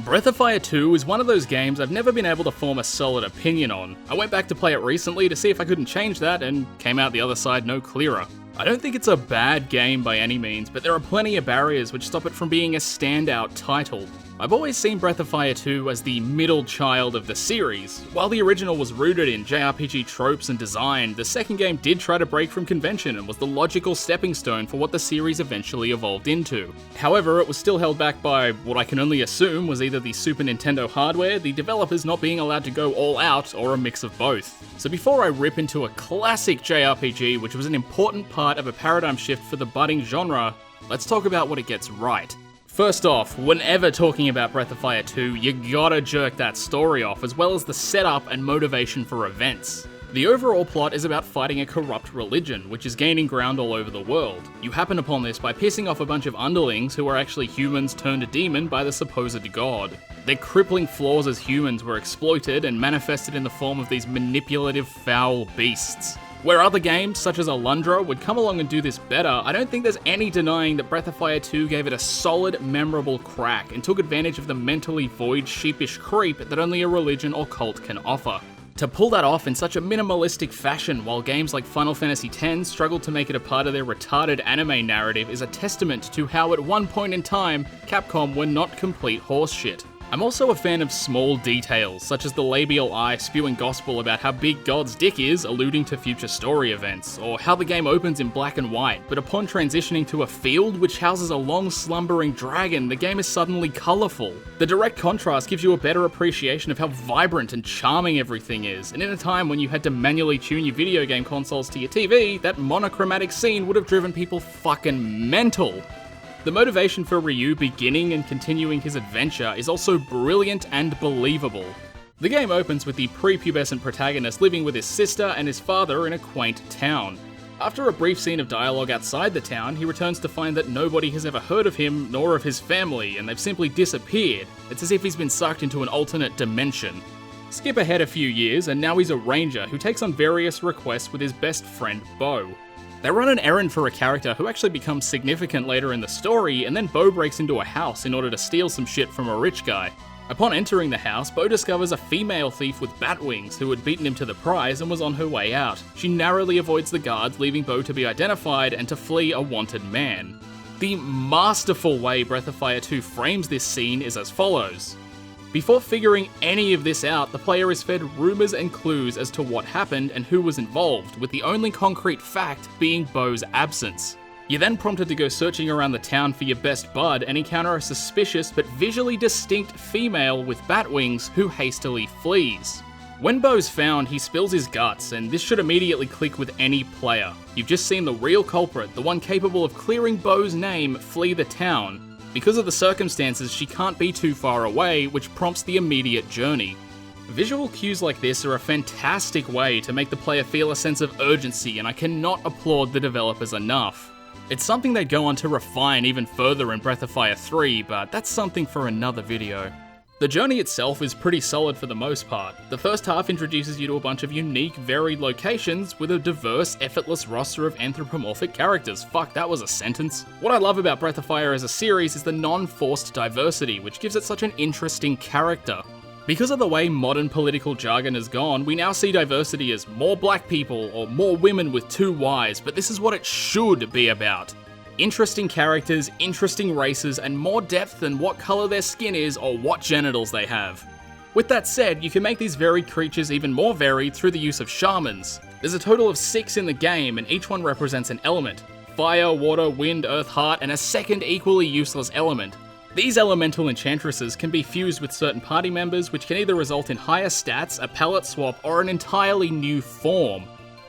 Breath of Fire 2 is one of those games I've never been able to form a solid opinion on. I went back to play it recently to see if I couldn't change that, and came out the other side no clearer. I don't think it's a bad game by any means, but there are plenty of barriers which stop it from being a standout title. I've always seen Breath of Fire 2 as the middle child of the series. While the original was rooted in JRPG tropes and design, the second game did try to break from convention and was the logical stepping stone for what the series eventually evolved into. However, it was still held back by what I can only assume was either the Super Nintendo hardware, the developers not being allowed to go all out, or a mix of both. So before I rip into a classic JRPG, which was an important part of a paradigm shift for the budding genre, let's talk about what it gets right. First off, whenever talking about Breath of Fire 2, you gotta jerk that story off, as well as the setup and motivation for events. The overall plot is about fighting a corrupt religion, which is gaining ground all over the world. You happen upon this by pissing off a bunch of underlings who are actually humans turned a demon by the supposed god. Their crippling flaws as humans were exploited and manifested in the form of these manipulative, foul beasts. Where other games, such as Alundra, would come along and do this better, I don't think there's any denying that Breath of Fire 2 gave it a solid, memorable crack and took advantage of the mentally void, sheepish creep that only a religion or cult can offer. To pull that off in such a minimalistic fashion while games like Final Fantasy X struggled to make it a part of their retarded anime narrative is a testament to how at one point in time, Capcom were not complete horseshit. I'm also a fan of small details, such as the labial eye spewing gospel about how big God's dick is, alluding to future story events, or how the game opens in black and white, but upon transitioning to a field which houses a long slumbering dragon, the game is suddenly colourful. The direct contrast gives you a better appreciation of how vibrant and charming everything is, and in a time when you had to manually tune your video game consoles to your TV, that monochromatic scene would have driven people fucking mental. The motivation for Ryu beginning and continuing his adventure is also brilliant and believable. The game opens with the prepubescent protagonist living with his sister and his father in a quaint town. After a brief scene of dialogue outside the town, he returns to find that nobody has ever heard of him nor of his family, and they've simply disappeared. It's as if he's been sucked into an alternate dimension. Skip ahead a few years, and now he's a ranger who takes on various requests with his best friend, Bo. They run an errand for a character who actually becomes significant later in the story, and then Bo breaks into a house in order to steal some shit from a rich guy. Upon entering the house, Bo discovers a female thief with bat wings who had beaten him to the prize and was on her way out. She narrowly avoids the guards, leaving Bo to be identified and to flee a wanted man. The masterful way Breath of Fire 2 frames this scene is as follows. Before figuring any of this out, the player is fed rumours and clues as to what happened and who was involved, with the only concrete fact being Bo's absence. You're then prompted to go searching around the town for your best bud and encounter a suspicious but visually distinct female with bat wings who hastily flees. When Bo's found, he spills his guts, and this should immediately click with any player. You've just seen the real culprit, the one capable of clearing Bo's name, flee the town. Because of the circumstances, she can't be too far away, which prompts the immediate journey. Visual cues like this are a fantastic way to make the player feel a sense of urgency, and I cannot applaud the developers enough. It's something they go on to refine even further in Breath of Fire 3, but that's something for another video. The journey itself is pretty solid for the most part. The first half introduces you to a bunch of unique, varied locations with a diverse, effortless roster of anthropomorphic characters. Fuck, that was a sentence. What I love about Breath of Fire as a series is the non-forced diversity, which gives it such an interesting character. Because of the way modern political jargon has gone, we now see diversity as more black people or more women with two Ys, but this is what it should be about. Interesting characters, interesting races, and more depth than what colour their skin is or what genitals they have. With that said, you can make these varied creatures even more varied through the use of shamans. There's a total of 6 in the game, and each one represents an element. Fire, water, wind, earth, heart, and a second equally useless element. These elemental enchantresses can be fused with certain party members, which can either result in higher stats, a palette swap, or an entirely new form.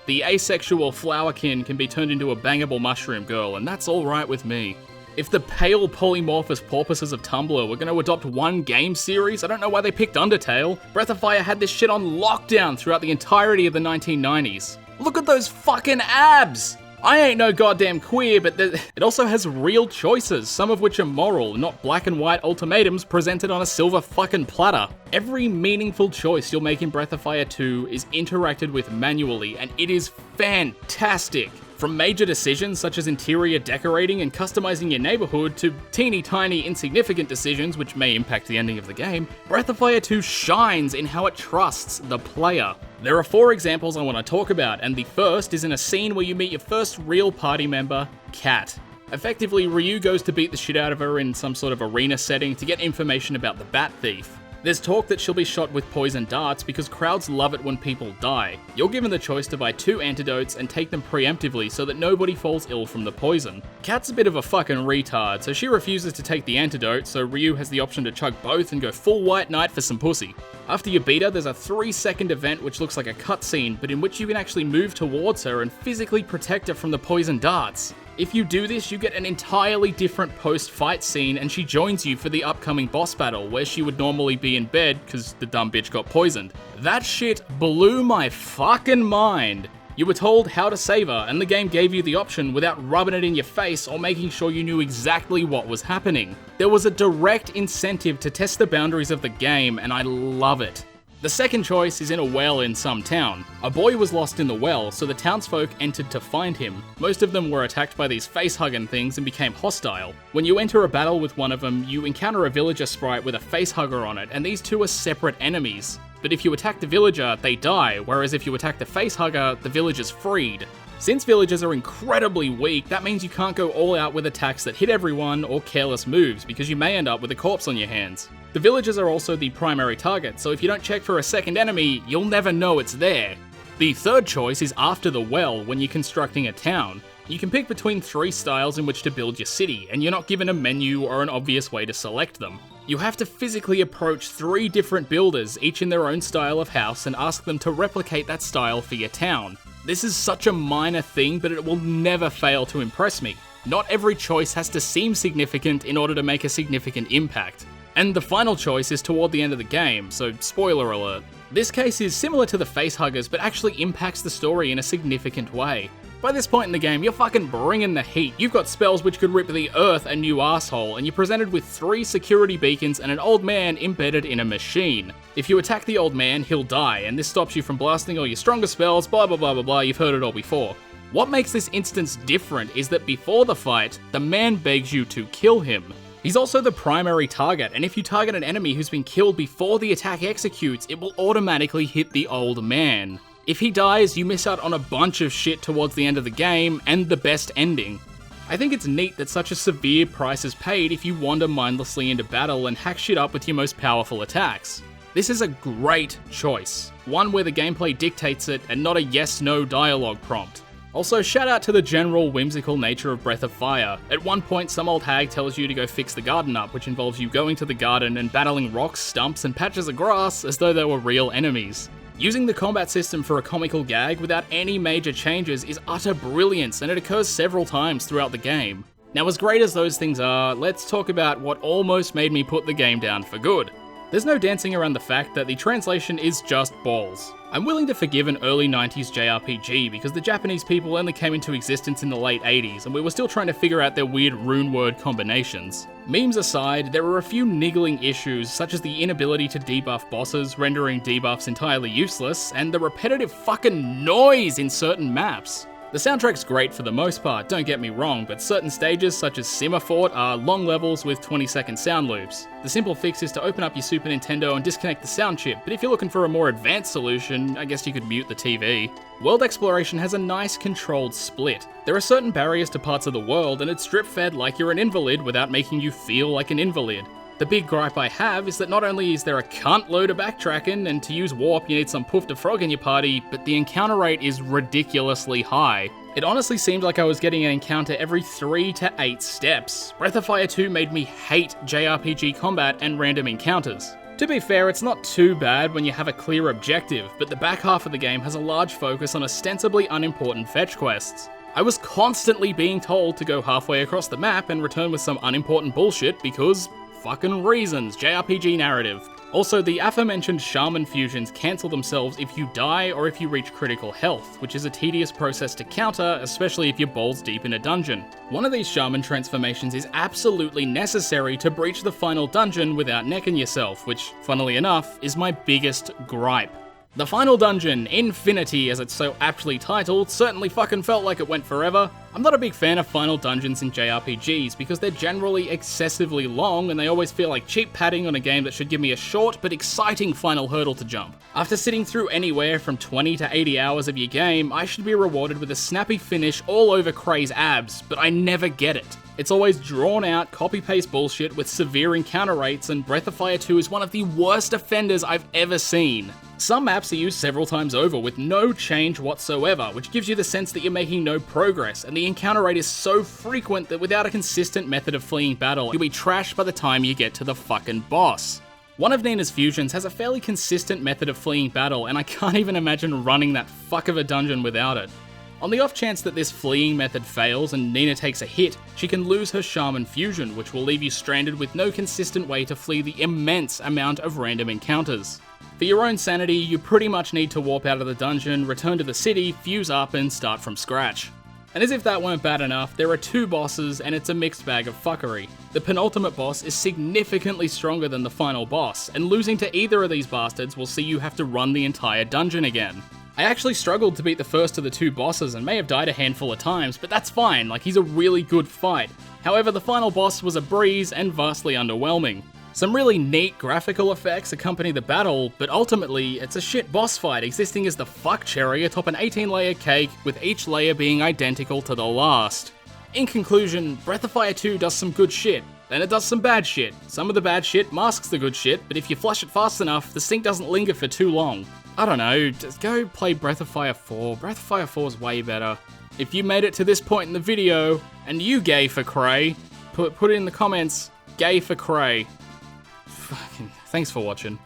The asexual flowerkin can be turned into a bangable mushroom girl, and that's alright with me. If the pale polymorphous porpoises of Tumblr were going to adopt one game series, I don't know why they picked Undertale. Breath of Fire had this shit on lockdown throughout the entirety of the 1990s. Look at those fucking abs! I ain't no goddamn queer, but it also has real choices, some of which are moral, not black and white ultimatums presented on a silver fucking platter. Every meaningful choice you'll make in Breath of Fire 2 is interacted with manually, and it is fantastic. From major decisions such as interior decorating and customizing your neighborhood to teeny tiny insignificant decisions which may impact the ending of the game, Breath of Fire 2 shines in how it trusts the player. There are 4 examples I want to talk about, and the first is in a scene where you meet your first real party member, Cat. Effectively, Ryu goes to beat the shit out of her in some sort of arena setting to get information about the Bat Thief. There's talk that she'll be shot with poison darts because crowds love it when people die. You're given the choice to buy 2 antidotes and take them preemptively so that nobody falls ill from the poison. Kat's a bit of a fucking retard, so she refuses to take the antidote, so Ryu has the option to chug both and go full White Knight for some pussy. After you beat her, there's a 3-second event which looks like a cutscene, but in which you can actually move towards her and physically protect her from the poison darts. If you do this, you get an entirely different post-fight scene and she joins you for the upcoming boss battle, where she would normally be in bed because the dumb bitch got poisoned. That shit blew my fucking mind. You were told how to save her, and the game gave you the option without rubbing it in your face or making sure you knew exactly what was happening. There was a direct incentive to test the boundaries of the game, and I love it. The second choice is in a well in some town. A boy was lost in the well, so the townsfolk entered to find him. Most of them were attacked by these face-hugging things and became hostile. When you enter a battle with one of them, you encounter a villager sprite with a face-hugger on it, and these 2 are separate enemies. But if you attack the villager, they die, whereas if you attack the face-hugger, the villager's freed. Since villagers are incredibly weak, that means you can't go all out with attacks that hit everyone or careless moves, because you may end up with a corpse on your hands. The villagers are also the primary target, so if you don't check for a second enemy, you'll never know it's there. The third choice is after the well, when you're constructing a town. You can pick between 3 styles in which to build your city, and you're not given a menu or an obvious way to select them. You have to physically approach 3 different builders, each in their own style of house, and ask them to replicate that style for your town. This is such a minor thing, but it will never fail to impress me. Not every choice has to seem significant in order to make a significant impact. And the final choice is toward the end of the game, so spoiler alert. This case is similar to the facehuggers, but actually impacts the story in a significant way. By this point in the game, you're fucking bringing the heat. You've got spells which could rip the earth a new asshole, and you're presented with 3 security beacons and an old man embedded in a machine. If you attack the old man, he'll die, and this stops you from blasting all your stronger spells, blah blah blah blah blah, you've heard it all before. What makes this instance different is that before the fight, the man begs you to kill him. He's also the primary target, and if you target an enemy who's been killed before the attack executes, it will automatically hit the old man. If he dies, you miss out on a bunch of shit towards the end of the game, and the best ending. I think it's neat that such a severe price is paid if you wander mindlessly into battle and hack shit up with your most powerful attacks. This is a great choice, one where the gameplay dictates it and not a yes-no dialogue prompt. Also, shout out to the general whimsical nature of Breath of Fire. At one point, some old hag tells you to go fix the garden up, which involves you going to the garden and battling rocks, stumps, and patches of grass as though they were real enemies. Using the combat system for a comical gag without any major changes is utter brilliance, and it occurs several times throughout the game. Now, as great as those things are, let's talk about what almost made me put the game down for good. There's no dancing around the fact that the translation is just balls. I'm willing to forgive an early 90s JRPG because the Japanese people only came into existence in the late 80s and we were still trying to figure out their weird rune word combinations. Memes aside, there are a few niggling issues such as the inability to debuff bosses, rendering debuffs entirely useless, and the repetitive fucking noise in certain maps. The soundtrack's great for the most part, don't get me wrong, but certain stages such as Simmerfort are long levels with 20-second sound loops. The simple fix is to open up your Super Nintendo and disconnect the sound chip, but if you're looking for a more advanced solution, I guess you could mute the TV. World exploration has a nice controlled split. There are certain barriers to parts of the world, and it's drip-fed like you're an invalid without making you feel like an invalid. The big gripe I have is that not only is there a cunt load of backtracking, and to use warp you need some poof to frog in your party, but the encounter rate is ridiculously high. It honestly seemed like I was getting an encounter every 3 to 8 steps. Breath of Fire 2 made me hate JRPG combat and random encounters. To be fair, it's not too bad when you have a clear objective, but the back half of the game has a large focus on ostensibly unimportant fetch quests. I was constantly being told to go halfway across the map and return with some unimportant bullshit because fucking reasons, JRPG narrative. Also, the aforementioned shaman fusions cancel themselves if you die or if you reach critical health, which is a tedious process to counter, especially if you're balls deep in a dungeon. One of these shaman transformations is absolutely necessary to breach the final dungeon without necking yourself, which, funnily enough, is my biggest gripe. The final dungeon, Infinity as it's so aptly titled, certainly fucking felt like it went forever. I'm not a big fan of final dungeons in JRPGs because they're generally excessively long and they always feel like cheap padding on a game that should give me a short but exciting final hurdle to jump. After sitting through anywhere from 20 to 80 hours of your game, I should be rewarded with a snappy finish all over Kray's abs, but I never get it. It's always drawn out, copy-paste bullshit with severe encounter rates, and Breath of Fire 2 is one of the worst offenders I've ever seen. Some maps are used several times over with no change whatsoever, which gives you the sense that you're making no progress, and the encounter rate is so frequent that without a consistent method of fleeing battle, you'll be trashed by the time you get to the fucking boss. One of Nina's fusions has a fairly consistent method of fleeing battle, and I can't even imagine running that fuck of a dungeon without it. On the off chance that this fleeing method fails and Nina takes a hit, she can lose her Shaman fusion, which will leave you stranded with no consistent way to flee the immense amount of random encounters. For your own sanity, you pretty much need to warp out of the dungeon, return to the city, fuse up, and start from scratch. And as if that weren't bad enough, there are 2 bosses and it's a mixed bag of fuckery. The penultimate boss is significantly stronger than the final boss, and losing to either of these bastards will see you have to run the entire dungeon again. I actually struggled to beat the first of the 2 bosses and may have died a handful of times, but that's fine, like he's a really good fight. However, the final boss was a breeze and vastly underwhelming. Some really neat graphical effects accompany the battle, but ultimately, it's a shit boss fight existing as the fuck cherry atop an 18-layer cake, with each layer being identical to the last. In conclusion, Breath of Fire 2 does some good shit, then it does some bad shit. Some of the bad shit masks the good shit, but if you flush it fast enough, the stink doesn't linger for too long. I don't know, just go play Breath of Fire 4. Breath of Fire 4 is way better. If you made it to this point in the video, and you gay for Kray, put it in the comments, gay for Kray. Fucking, thanks for watching.